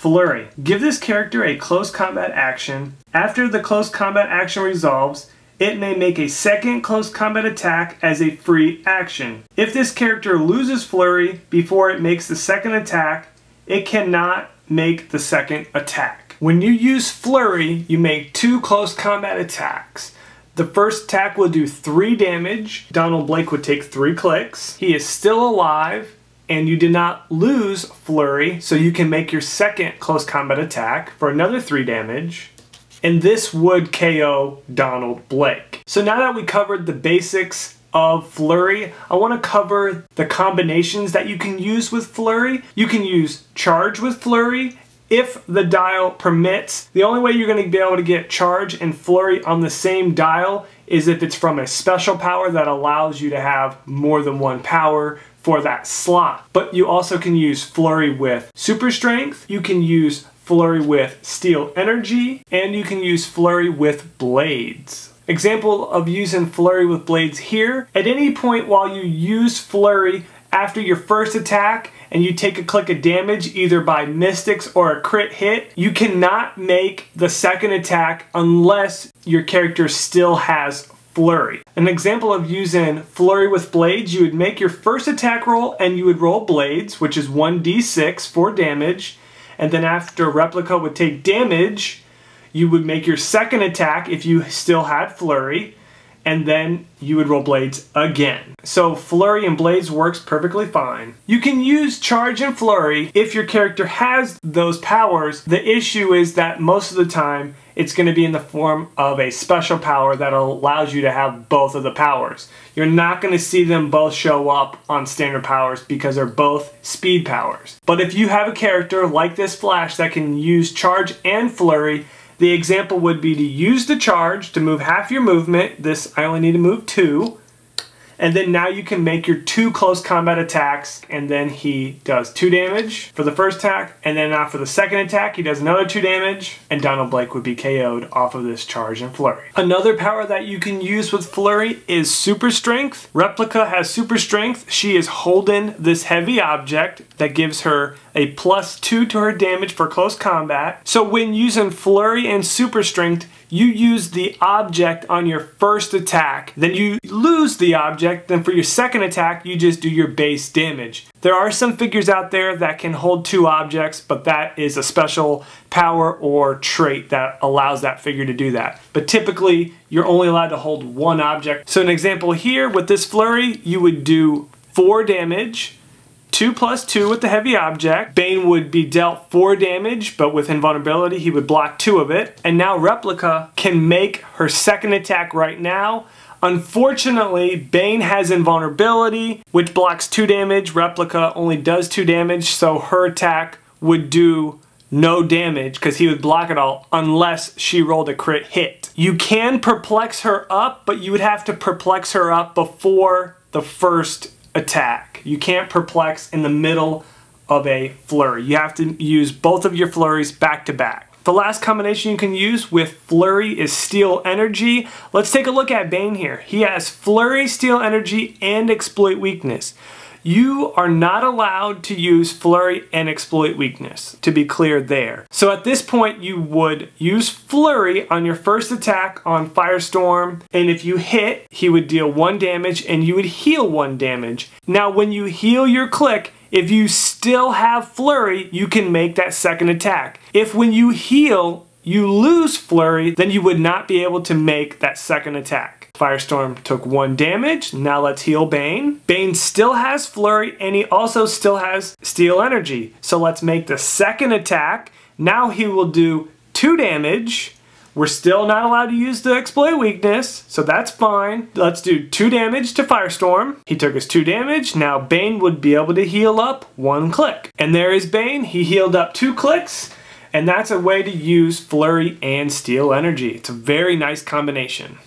Flurry. Give this character a close combat action. After the close combat action resolves, it may make a second close combat attack as a free action. If this character loses Flurry before it makes the second attack, it cannot make the second attack. When you use Flurry, you make 2 close combat attacks. The first attack will do 3 damage. Donald Blake would take 3 clicks. He is still alive, and you did not lose Flurry, so you can make your second close combat attack for another 3 damage. And this would KO Donald Blake. So now that we covered the basics of Flurry, I want to cover the combinations that you can use with Flurry. You can use Charge with Flurry if the dial permits. The only way you're going to be able to get Charge and Flurry on the same dial is if it's from a special power that allows you to have more than one power for that slot. But you also can use Flurry with Super Strength, you can use Flurry with Steel Energy, and you can use Flurry with Blades. Example of using Flurry with Blades here. At any point while you use Flurry after your first attack and you take a click of damage either by Mystics or a crit hit, you cannot make the second attack unless your character still has Flurry. An example of using Flurry with Blades, you would make your first attack roll and you would roll Blades, which is 1d6 for damage, and then after Replica would take damage, you would make your second attack if you still had Flurry, and then you would roll Blades again. So Flurry and Blades works perfectly fine. You can use Charge and Flurry if your character has those powers. The issue is that most of the time it's going to be in the form of a special power that allows you to have both of the powers. You're not going to see them both show up on standard powers because they're both speed powers. But if you have a character like this Flash that can use Charge and Flurry, the example would be to use the Charge to move half your movement. This, I only need to move 2. And then now you can make your 2 close combat attacks, and then he does 2 damage for the first attack, and then now for the second attack he does another 2 damage, and Donald Blake would be KO'd off of this Charge and Flurry. Another power that you can use with Flurry is Super Strength. Replica has Super Strength. She is holding this heavy object that gives her a +2 to her damage for close combat. So when using Flurry and Super Strength, you use the object on your first attack, then you lose the object, then for your second attack you just do your base damage. There are some figures out there that can hold 2 objects, but that is a special power or trait that allows that figure to do that. But typically you're only allowed to hold 1 object. So an example here with this Flurry, you would do 4 damage, 2 + 2 with the heavy object. Bane would be dealt 4 damage, but with invulnerability he would block 2 of it. And now Replica can make her second attack right now. Unfortunately, Bane has invulnerability, which blocks 2 damage. Replica only does 2 damage, so her attack would do no damage because he would block it all unless she rolled a crit hit. You can perplex her up, but you would have to perplex her up before the first attack. You can't perplex in the middle of a Flurry. You have to use both of your Flurries back to back. The last combination you can use with Flurry is Steel Energy. Let's take a look at Bane here. He has Flurry, Steel Energy, and Exploit Weakness. You are not allowed to use Flurry and Exploit Weakness, to be clear there. So at this point you would use Flurry on your first attack on Firestorm, and if you hit, he would deal 1 damage and you would heal 1 damage. Now when you heal your click, if you still have Flurry, you can make that second attack. If when you heal, you lose Flurry, then you would not be able to make that second attack. Firestorm took 1 damage. Now let's heal Bane. Bane still has Flurry and he also still has Steel Energy. So let's make the second attack. Now he will do 2 damage. We're still not allowed to use the Exploit Weakness, so that's fine. Let's do 2 damage to Firestorm. He took his 2 damage. Now Bane would be able to heal up 1 click. And there is Bane. He healed up 2 clicks. And that's a way to use Flurry and Steel Energy. It's a very nice combination.